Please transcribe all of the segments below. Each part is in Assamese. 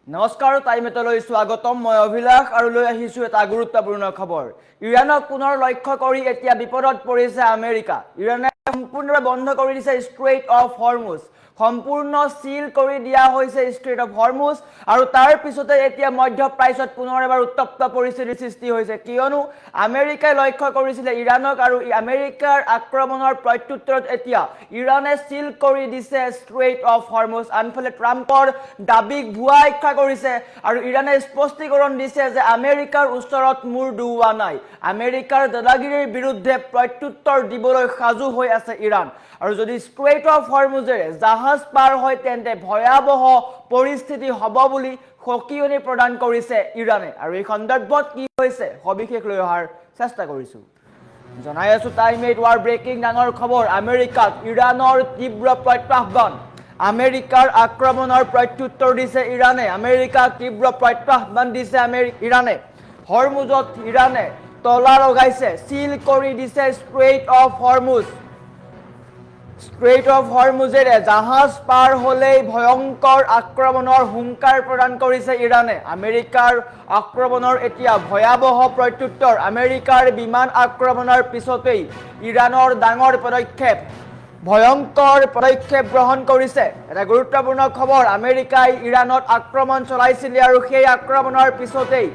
নমস্কাৰ টাইমেটলৈ স্বাগতম মই অভিলাষ আৰু লৈ আহিছো এটা গুৰুত্বপূৰ্ণ খবৰ ইৰাণক পুনৰ লক্ষ্য কৰি এতিয়া বিপদত পৰিছে আমেৰিকা ইৰাণে সম্পূৰ্ণভাৱে বন্ধ কৰি দিছে ষ্ট্ৰেইট অফ হৰমুজ সম্পূৰ্ণ সিল কৰি দিয়া হৈছে ষ্ট্ৰেইট অফ হৰমুজ আৰু তাৰ পিছতে এতিয়া মধ্যপ্ৰাচ্যত পুনৰ এবাৰ উত্তপ্ত পৰিস্থিতিৰ সৃষ্টি হৈছে কিয়নো আমেৰিকাই লক্ষ্য কৰিছিল ইৰাণক আৰু আমেৰিকাৰ আক্ৰমণৰ প্ৰত্যুত্তৰত এতিয়া ইৰাণে সিল কৰি দিছে ষ্ট্ৰেইট অফ হৰমুজ আনফালে ট্ৰাম্পৰ দাবীক ভুৱা আখ্যা কৰিছে আৰু ইৰাণে স্পষ্টীকৰণ দিছে যে আমেৰিকাৰ ওচৰত মূৰ দুৱা নাই আমেৰিকাৰ দাদাগিৰিৰ বিৰুদ্ধে প্ৰত্যুত্তৰ দিবলৈ সাজু হৈ আছে ইৰাণ আৰু যদি ষ্ট্ৰেইট অফ হৰমুজেৰে জাহাজ পাৰ হয় তেন্তে ভয়াবহ পৰিস্থিতি হ'ব বুলি সকিয়নি প্ৰদান কৰিছে ইৰাণে আৰু এই সন্দৰ্ভত কি হৈছে সবিশেষ লৈ অহাৰ চেষ্টা কৰিছো জনাই আছো টাইম 8 ৱাৰ ব্ৰেকিং ডাঙৰ খবৰ আমেৰিকাক ইৰাণৰ তীব্ৰ প্ৰত্যাহ্বান আমেৰিকাৰ আক্ৰমণৰ প্ৰত্যুত্তৰ দিছে ইৰাণে আমেৰিকাক তীব্ৰ প্ৰত্যাহ্বান দিছে ইৰাণে হৰমুজত ইৰাণে তলা লগাইছে সিল কৰি দিছে ষ্ট্ৰেইট অফ হৰমুজেৰে জাহাজ পাৰ হলেই ভয়ংকৰ আক্ৰমণৰ হুংকাৰ প্ৰদান কৰিছে ইৰাণে আমেৰিকাৰ আক্ৰমণৰ এতিয়া ভয়াবহ প্ৰত্যুত্তৰ আমেৰিকাৰ বিমান আক্ৰমণৰ পিছতেই ইৰাণৰ ডাঙৰ পদক্ষেপ ভয়ংকৰ পদক্ষেপ গ্ৰহণ কৰিছে এটা গুৰুত্বপূৰ্ণ খবৰ আমেৰিকাই ইৰাণত আক্ৰমণ চলাইছিল আৰু সেই আক্ৰমণৰ পিছতেই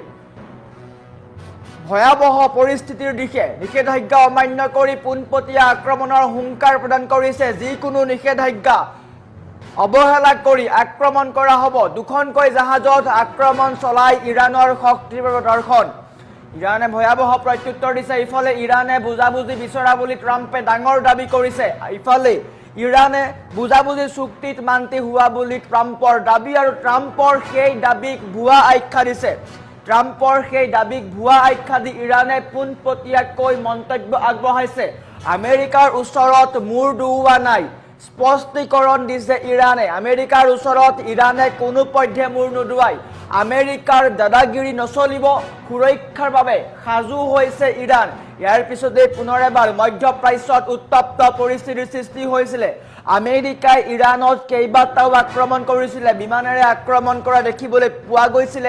ভয়াবহ পৰিস্থিতিৰ দিশে নিষেধাজ্ঞা অমান্য কৰি পোনপটীয়া আক্ৰমণৰ হুংকাৰ প্ৰদান কৰিছে যিকোনো নিষেধাজ্ঞা অৱহেলা কৰি আক্ৰমণ কৰা হ'ব দুখনকৈ জাহাজত আক্ৰমণ চলাই ইৰাণৰ শক্তিৰ প্ৰদৰ্শন ইৰাণে ভয়াবহ প্ৰত্যুত্তৰ দিছে ইফালে ইৰাণে বুজাবুজি বিচৰা বুলি ট্ৰাম্পে ডাঙৰ দাবী কৰিছে ইফালে ইৰাণে বুজাবুজি চুক্তিত মান্তি হোৱা বুলি ট্ৰাম্পৰ দাবী আৰু ট্ৰাম্পৰ সেই দাবীক ভুৱা আখ্যা দিছে ট্ৰাম্পৰ সেই দাবীক ভুৱা আখ্যা দি ইৰাণে পোনপটীয়াকৈ মন্তব্য আগবঢ়াইছে আমেৰিকাৰ ওচৰত মূৰ দুৱা নাই স্পষ্টীকৰণ দিছে ইৰাণে আমেৰিকাৰ ওচৰত ইৰাণে কোনো পধ্যে মূৰ নুদুৱাই আমেৰিকাৰ দাদাগিৰি নচলিব সুৰক্ষাৰ বাবে সাজু হৈছে ইৰাণ ইয়াৰ পিছতে পুনৰ এবাৰ মধ্যপ্ৰাচ্যত উত্তপ্ত পৰিস্থিতিৰ সৃষ্টি হৈছিল আমেৰিকাই ইৰাণত কেইবাটাও আক্ৰমণ কৰিছিল বিমানেৰে আক্ৰমণ কৰা দেখিবলৈ পোৱা গৈছিল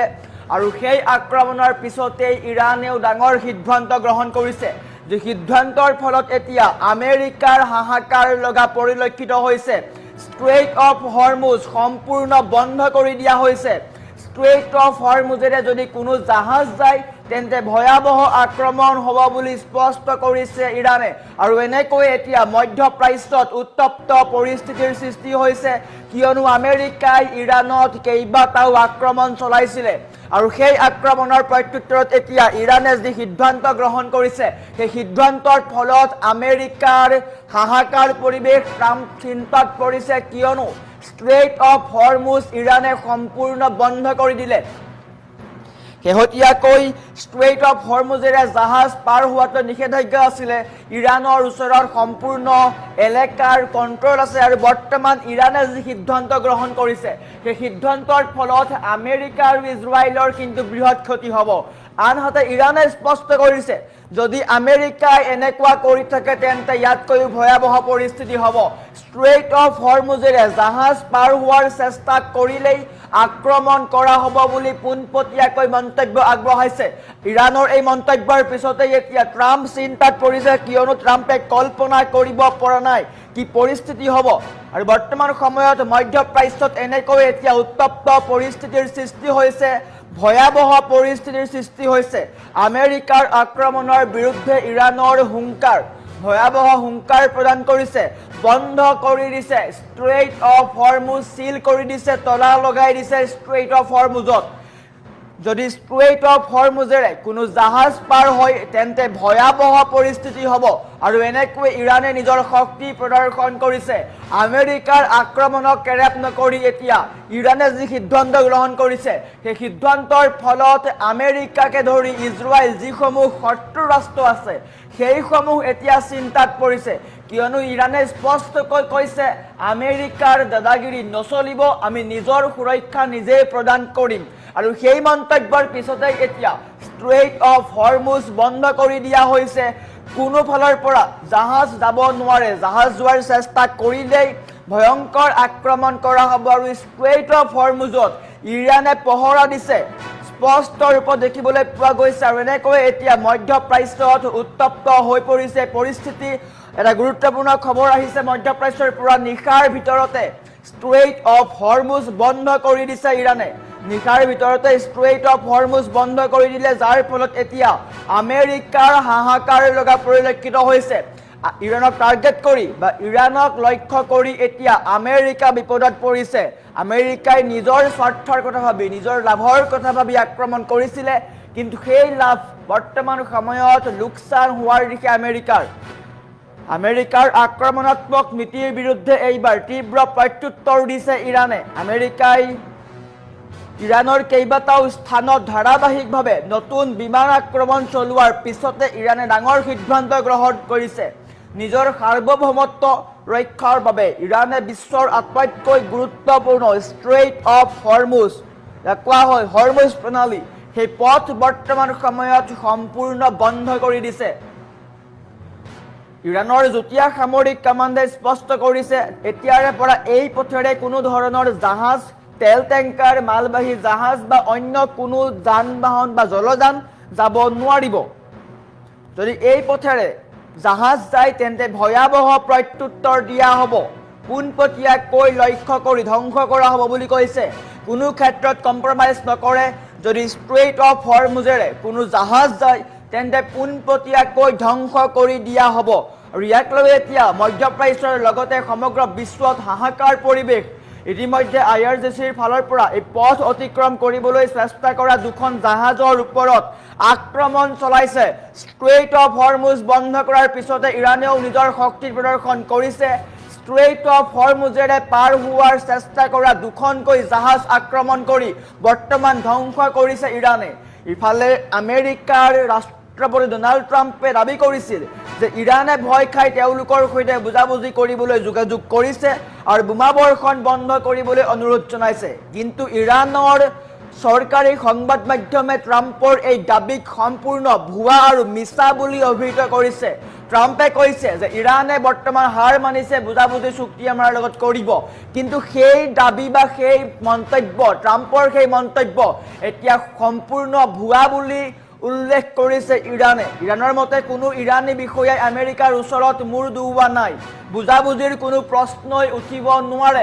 আৰু সেই আক্ৰমণৰ পিছতেই ইৰাণেও ডাঙৰ সিদ্ধান্ত গ্ৰহণ কৰিছে যে সিদ্ধান্তৰ ফলত এতিয়া আমেৰিকাৰ হাহাকাৰ লগা পৰিলক্ষিত হৈছে ষ্ট্ৰেইট অফ হৰমুজ সম্পূৰ্ণ বন্ধ কৰি দিয়া হৈছে ষ্ট্ৰেইট অফ হৰমুজেৰে যদি কোনো জাহাজ যায় তেন্তে ভয়াবহ আক্ৰমণ হ'ব বুলি স্পষ্ট কৰিছে ইৰাণে আৰু এনেকৈ এতিয়া মধ্যপ্ৰাচ্যত উত্তপ্ত পৰিস্থিতিৰ সৃষ্টি হৈছে কিয়নো আমেৰিকাই ইৰাণত কেইবাটাও আক্ৰমণ চলাইছিল আৰু সেই আক্ৰমণৰ প্ৰত্যুত্তৰত এতিয়া ইৰাণে যি সিদ্ধান্ত গ্ৰহণ কৰিছে সেই সিদ্ধান্তৰ ফলত আমেৰিকাৰ হাহাকাৰ পৰিৱেশ ট্ৰাম্প চিন্তাত পৰিছে কিয়নো ষ্ট্ৰেইট অফ হৰমুজ ইৰাণে সম্পূৰ্ণ বন্ধ কৰি দিলে শেহতীয়াকৈ ষ্ট্ৰেইট অফ হৰমুজেৰে জাহাজ পাৰ হোৱাটো নিষেধাজ্ঞা আছিলে ইৰাণৰ ওচৰত সম্পূৰ্ণ এলেকাৰ কণ্ট্ৰল আছে আৰু বৰ্তমান ইৰাণে যি সিদ্ধান্ত গ্ৰহণ কৰিছে সেই সিদ্ধান্তৰ ফলত আমেৰিকা আৰু ইজৰাইলৰ কিন্তু বৃহৎ ক্ষতি হ'ব আনহাতে ইৰাণে স্পষ্ট কৰিছে যদি আমেৰিকাই এনেকুৱা কৰি থাকে তেন্তে ইয়াতকৈ ভয়াবহ পৰিস্থিতি হ'ব ষ্ট্ৰেইট অফ হৰমুজেৰে জাহাজ পাৰ হোৱাৰ চেষ্টা কৰিলেই আক্ৰমণ কৰা হ'ব বুলি পোনপটীয়াকৈ মন্তব্য আগবঢ়াইছে ইৰাণৰ এই মন্তব্যৰ পিছতে এতিয়া ট্ৰাম্প চিন্তাত পৰিছে কিয়নো ট্ৰাম্পে কল্পনা কৰিব পৰা নাই কি পৰিস্থিতি হ'ব আৰু বৰ্তমান সময়ত মধ্যপ্ৰাচ্যত এনেকৈ এতিয়া উত্তপ্ত পৰিস্থিতিৰ সৃষ্টি হৈছে ভয়াবহ পৰিস্থিতিৰ সৃষ্টি হৈছে আমেৰিকাৰ আক্ৰমণৰ বিৰুদ্ধে ইৰাণৰ হুংকাৰ ভয়াবহ হুংকাৰ প্ৰদান কৰিছে বন্ধ কৰি দিছে ষ্ট্ৰেইট অফ হৰমুজ সিল কৰি দিছে তলা লগাই দিছে ষ্ট্ৰেইট অফ হৰমুজত যদি ষ্ট্ৰেইট অফ হৰমুজেৰে কোনো জাহাজ পাৰ হয় তেন্তে ভয়াবহ পৰিস্থিতি হ'ব আৰু এনেকৈ ইৰাণে নিজৰ শক্তি প্ৰদৰ্শন কৰিছে আমেৰিকাৰ আক্ৰমণক কেৰেপ নকৰি এতিয়া ইৰাণে যি সিদ্ধান্ত গ্ৰহণ কৰিছে সেই সিদ্ধান্তৰ ফলত আমেৰিকাকে ধৰি ইজৰাইল যিসমূহ শত্ৰু ৰাষ্ট্ৰ আছে সেইসমূহ এতিয়া চিন্তাত পৰিছে কিয়নো ইৰাণে স্পষ্টকৈ কৈছে আমেৰিকাৰ দাদাগিৰি নচলিব আমি নিজৰ সুৰক্ষা নিজেই প্ৰদান কৰিম আৰু সেই মন্তব্যৰ পিছতে এতিয়া ষ্ট্ৰেইট অফ হৰমুজ বন্ধ কৰি দিয়া হৈছে কোনো ফালৰ পৰা জাহাজ যাব নোৱাৰে জাহাজ যোৱাৰ চেষ্টা কৰিলেই ভয়ংকৰ আক্ৰমণ কৰা হ'ব আৰু ষ্ট্ৰেইট অফ হৰমুজত ইৰাণে পহৰা দিছে স্পষ্ট ৰূপত দেখিবলৈ পোৱা গৈছে আৰু এনেকৈ এতিয়া মধ্যপ্ৰাচ্যত উত্তপ্ত হৈ পৰিছে পৰিস্থিতি এটা গুৰুত্বপূৰ্ণ খবৰ আহিছে মধ্যপ্ৰাচ্যৰ পৰা নিশাৰ ভিতৰতে ষ্ট্ৰেইট অফ হৰমুজ বন্ধ কৰি দিছে ইৰাণে নিশাৰ ভিতৰতে ষ্ট্ৰেইট অফ হৰমুজ বন্ধ কৰি দিলে যাৰ ফলত এতিয়া আমেৰিকাৰ হাহাকাৰ লগা পৰিলক্ষিত হৈছে ইৰাণক টাৰ্গেট কৰি বা ইৰাণক লক্ষ্য কৰি এতিয়া আমেৰিকা বিপদত পৰিছে আমেৰিকাই নিজৰ স্বাৰ্থৰ কথা ভাবি নিজৰ লাভৰ কথা ভাবি আক্ৰমণ কৰিছিলে কিন্তু সেই লাভ বৰ্তমান সময়ত লোকচান হোৱাৰ দিশে আমেৰিকাৰ আক্ৰমণাত্মক নীতিৰ বিৰুদ্ধে এইবাৰ তীব্ৰ প্ৰত্যুত্তৰ দিছে ইৰাণে আমেৰিকাই ইৰাণৰ কেইবাটাও স্থানত ধাৰাবাহিকভাৱে নতুন বিমান আক্ৰমণ চলোৱাৰ পিছতে ইৰাণে ডাঙৰ সিদ্ধান্ত গ্ৰহণ কৰিছে নিজৰ সাৰ্বভৌমত্ব ৰক্ষাৰ বাবে ইৰাণে বিশ্বৰ আটাইতকৈ গুৰুত্বপূৰ্ণ ষ্ট্ৰেইট অফ হৰমুজ কোৱা হয় হৰমুজ প্ৰণালী সেই পথ বৰ্তমান সময়ত সম্পূৰ্ণ বন্ধ কৰি দিছে ইৰাণৰ যুটীয়া সামৰিক কমাণ্ডে স্পষ্ট কৰিছে এতিয়াৰে পৰা এই পথেৰে কোনো ধৰণৰ জাহাজ তেল টেংকাৰ মালবাহী জাহাজ বা অন্য কোনো যান বাহন বা জলযান যাব নোৱাৰিব যদি এই পথেৰে জাহাজ যায় তেন্তে ভয়াবহ প্ৰত্যুত্তৰ দিয়া হ'ব পোনপটীয়াকৈ লক্ষ্য কৰি ধ্বংস কৰা হ'ব বুলি কৈছে কোনো ক্ষেত্ৰত কম্প্ৰমাইজ নকৰে যদি ষ্ট্ৰেইট অফ হৰমুজেৰে কোনো জাহাজ যায় তেন্তে পোনপটীয়াকৈ ধ্বংস কৰি দিয়া হ'ব আৰু ইয়াক লৈ এতিয়া মধ্যপ্ৰাচ্যৰ লগতে সমগ্ৰ বিশ্বত হাহাকাৰ পৰিৱেশ ইতিমধ্যে IRGCৰ ফালৰ পৰা এই পথ অতিক্ৰম কৰিবলৈ চেষ্টা কৰা দুখন জাহাজৰ ওপৰত আক্ৰমণ চলাইছে ষ্ট্ৰেইট অফ হৰমুজ বন্ধ কৰাৰ পিছতে ইৰাণেও নিজৰ শক্তিৰ প্ৰদৰ্শন কৰিছে ষ্ট্ৰেইট অফ হৰমুজেৰে পাৰ হোৱাৰ চেষ্টা কৰা দুখনকৈ জাহাজ আক্ৰমণ কৰি বৰ্তমান ধ্বংস কৰিছে ইৰাণে ইফালে আমেৰিকাৰ ৰাষ্ট্ৰপতি ডোনাল্ড ট্ৰাম্পে দাবী কৰিছিল যে ইৰাণে ভয় খাই তেওঁলোকৰ সৈতে বুজাবুজি কৰিবলৈ যোগাযোগ কৰিছে আৰু বোমা বৰ্ষণ বন্ধ কৰিবলৈ অনুৰোধ জনাইছে কিন্তু ইৰাণৰ চৰকাৰী সংবাদ মাধ্যমে ট্ৰাম্পৰ এই দাবীক সম্পূৰ্ণ ভুৱা আৰু মিছা বুলি অভিহিত কৰিছে ট্ৰাম্পে কৈছে যে ইৰাণে বৰ্তমান হাৰ মানিছে বুজাবুজি চুক্তি আমাৰ লগত কৰিব কিন্তু সেই দাবী বা সেই মন্তব্য ট্ৰাম্পৰ সেই মন্তব্য এতিয়া সম্পূৰ্ণ ভুৱা বুলি উল্লেখ কৰিছে ইৰাণৰ মতে কোনো ইৰাণী বিষয়াই আমেৰিকাৰ ওচৰত মূৰ দুওৱা নাই বুজাবুজিৰ কোনো প্ৰশ্নই উঠিব নোৱাৰে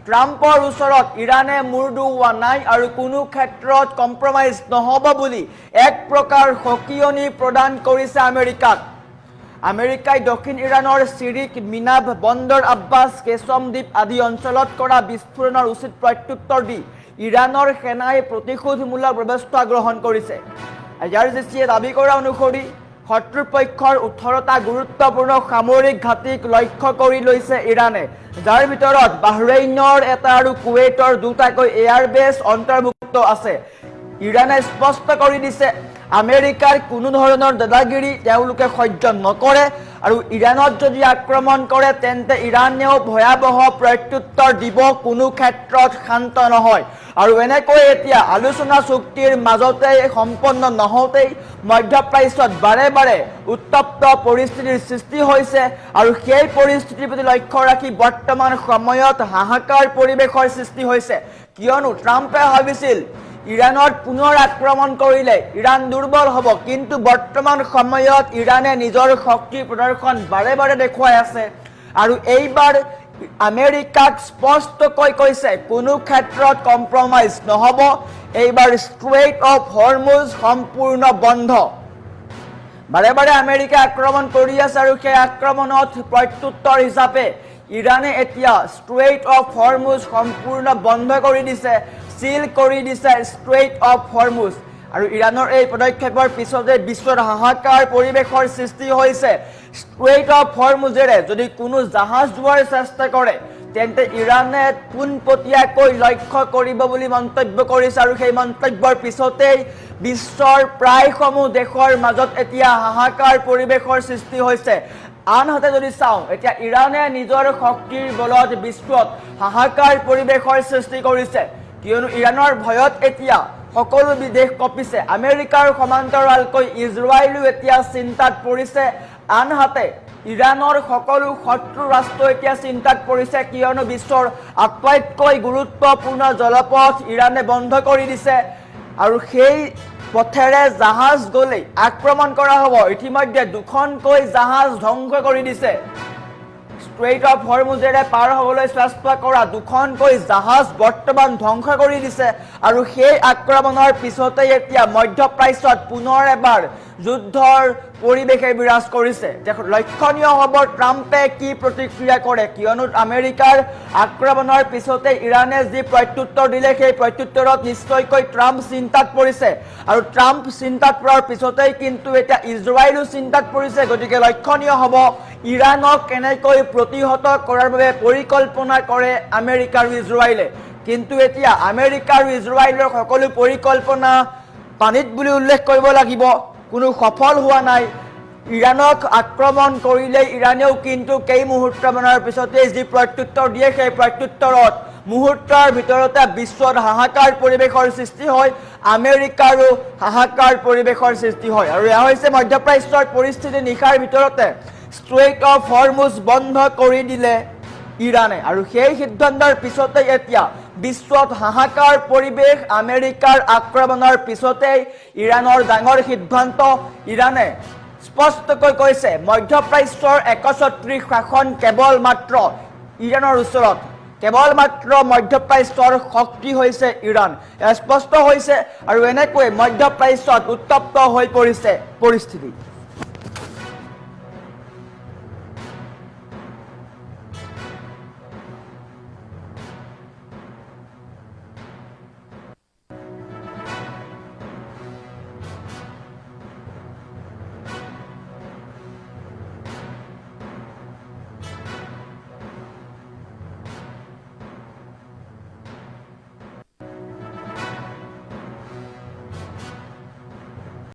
ট্ৰাম্পৰ ওচৰত ইৰাণে মূৰ দুওৱা নাই আৰু কোনো ক্ষেত্ৰত কম্প্ৰমাইজ নহ'ব বুলি এক প্ৰকাৰ সকিয়নি প্ৰদান কৰিছে আমেৰিকাই দক্ষিণ ইৰাণৰ চিৰিক মিনাব বন্দৰ আব্বাছ কেচমদ্বীপ আদি অঞ্চলত কৰা বিস্ফোৰণৰ উচিত প্ৰত্যুত্তৰ দি ইৰাণৰ সেনাই প্ৰতিশোধমূলক ব্যৱস্থা গ্ৰহণ কৰিছে IRGCয়ে দাবী কৰা অনুসৰি শত্ৰুপক্ষৰ 18টা গুৰুত্বপূৰ্ণ সামৰিক ঘাটিক লক্ষ্য কৰি লৈছে ইৰাণে যাৰ ভিতৰত বাহৰেইনৰ এটা আৰু কুৱেইটৰ দুটাকৈ এয়াৰবেছ অন্তৰ্ভুক্ত আছে ইৰাণে স্পষ্ট কৰি দিছে আমেৰিকাৰ কোনো ধৰণৰ দাদাগিৰি তেওঁলোকে সহ্য নকৰে আৰু ইৰাণত যদি আক্ৰমণ কৰে তেন্তে ইৰাণেও ভয়াবহ প্ৰত্যুত্তৰ দিব কোনো ক্ষেত্ৰত শান্ত নহয় আৰু এনেকৈ এতিয়া আলোচনা চুক্তিৰ মাজতে সম্পন্ন নহওঁতেই মধ্যপ্ৰাচ্যত বাৰে বাৰে উত্তপ্ত পৰিস্থিতিৰ সৃষ্টি হৈছে আৰু সেই পৰিস্থিতিৰ প্ৰতি লক্ষ্য ৰাখি বৰ্তমান সময়ত হাহাকাৰ পৰিৱেশৰ সৃষ্টি হৈছে কিয়নো ট্ৰাম্পে ভাবিছিল ইৰাণত পুনৰ আক্ৰমণ কৰিলে ইৰাণ দুৰ্বল হ'ব কিন্তু বৰ্তমান সময়ত ইৰাণে নিজৰ শক্তি প্ৰদৰ্শন বাৰে বাৰে দেখুৱাই আছে আৰু এইবাৰ আমেৰিকাক স্পষ্টকৈ কৈছে কোনো ক্ষেত্ৰত কম্প্ৰমাইজ নহ'ব এইবাৰ ষ্ট্ৰেইট অফ হৰমুজ সম্পূৰ্ণ বন্ধ বাৰে বাৰে আমেৰিকা আক্ৰমণ কৰি আছে আৰু সেই আক্ৰমণত প্ৰত্যুত্তৰ হিচাপে ইৰাণে এতিয়া ষ্ট্ৰেইট অফ হৰমুজ সম্পূৰ্ণ বন্ধ কৰি দিছে সিল কৰি দিছে ষ্ট্ৰেইট অফ হৰমুজ আৰু ইৰাণৰ এই পদক্ষেপৰ পিছতে বিশ্বত হাহাকাৰ পৰিৱেশৰ সৃষ্টি হৈছে ষ্ট্ৰেইট অফ হৰমুজেৰে যদি কোনো জাহাজ যোৱাৰ চেষ্টা কৰে তেন্তে ইৰাণে পোনপটীয়াকৈ লক্ষ্য কৰিব বুলি মন্তব্য কৰিছে আৰু সেই মন্তব্যৰ পিছতেই বিশ্বৰ প্ৰায়সমূহ দেশৰ মাজত এতিয়া হাহাকাৰ পৰিৱেশৰ সৃষ্টি হৈছে আনহাতে যদি চাওঁ এতিয়া ইৰাণে নিজৰ শক্তিৰ বলত বিশ্বত হাহাকাৰ পৰিৱেশৰ সৃষ্টি কৰিছে কিয়নো ইৰাণৰ ভয়ত এতিয়া সকলো বিদেশ কঁপিছে আমেৰিকাৰ সমান্তৰালকৈ ইজৰাইলো এতিয়া চিন্তাত পৰিছে আনহাতে ইৰাণৰ সকলো শত্ৰু ৰাষ্ট্ৰ এতিয়া চিন্তাত পৰিছে কিয়নো বিশ্বৰ আটাইতকৈ গুৰুত্বপূৰ্ণ জলপথ ইৰাণে বন্ধ কৰি দিছে আৰু সেই পথেৰে জাহাজ গ'লেই আক্ৰমণ কৰা হ'ব ইতিমধ্যে দুখনকৈ জাহাজ ধ্বংস কৰি দিছে ষ্ট্ৰেইট অফ হৰমুজেৰে পাৰ হ'বলৈ চেষ্টা কৰা দুখনকৈ জাহাজ বৰ্তমান ধ্বংস কৰি দিছে আৰু সেই আক্ৰমণৰ পিছতে এতিয়া মধ্যপ্ৰাচ্যত পুনৰ এবাৰ যুদ্ধৰ পৰিৱেশে বিৰাজ কৰিছে লক্ষণীয় হ'ব ট্ৰাম্পে কি প্ৰতিক্ৰিয়া কৰে কিয়নো আমেৰিকাৰ আক্ৰমণৰ পিছতে ইৰাণে যি প্ৰত্যুত্তৰ দিলে সেই প্ৰত্যুত্তৰত নিশ্চয়কৈ ট্ৰাম্প চিন্তাত পৰিছে আৰু ট্ৰাম্প চিন্তাত পৰাৰ পিছতেই কিন্তু এতিয়া ইজৰাইলো চিন্তাত পৰিছে গতিকে লক্ষণীয় হ'ব ইৰাণক কেনেকৈ প্ৰতিহত কৰাৰ বাবে পৰিকল্পনা কৰে আমেৰিকা আৰু ইজৰাইলে কিন্তু এতিয়া আমেৰিকা আৰু ইজৰাইলৰ সকলো পৰিকল্পনা পানীত বুলি উল্লেখ কৰিব লাগিব কোনো সফল হোৱা নাই ইৰাণক আক্ৰমণ কৰিলে ইৰাণেও কিন্তু কেই মুহূৰ্তমানৰ পিছতেই যি প্ৰত্যুত্তৰ দিয়ে সেই প্ৰত্যুত্তৰত মুহূৰ্তৰ ভিতৰতে বিশ্বত হাহাকাৰ পৰিৱেশৰ সৃষ্টি হয় আমেৰিকাৰো হাহাকাৰ পৰিৱেশৰ সৃষ্টি হয় আৰু এয়া হৈছে মধ্যপ্ৰাচ্যৰ পৰিস্থিতি নিশাৰ ভিতৰতে ষ্ট্ৰেইট অফ হৰমুজ বন্ধ কৰি দিলে ইৰাণে আৰু সেই সিদ্ধান্তৰ পিছতে এতিয়া বিশ্বত হাহাকাৰ পৰিৱেশ আমেৰিকাৰ আক্ৰমণৰ পিছতেই ইৰাণৰ ডাঙৰ সিদ্ধান্ত ইৰাণে স্পষ্টকৈ কৈছে মধ্যপ্ৰাচ্যৰ 31 শাসন কেৱল মাত্ৰ ইৰাণৰ ওচৰত কেৱল মাত্ৰ মধ্যপ্ৰাচ্যৰ শক্তি হৈছে ইৰাণ স্পষ্ট হৈছে আৰু এনেকৈ মধ্যপ্ৰাচ্যত উত্তপ্ত হৈ পৰিছে পৰিস্থিতি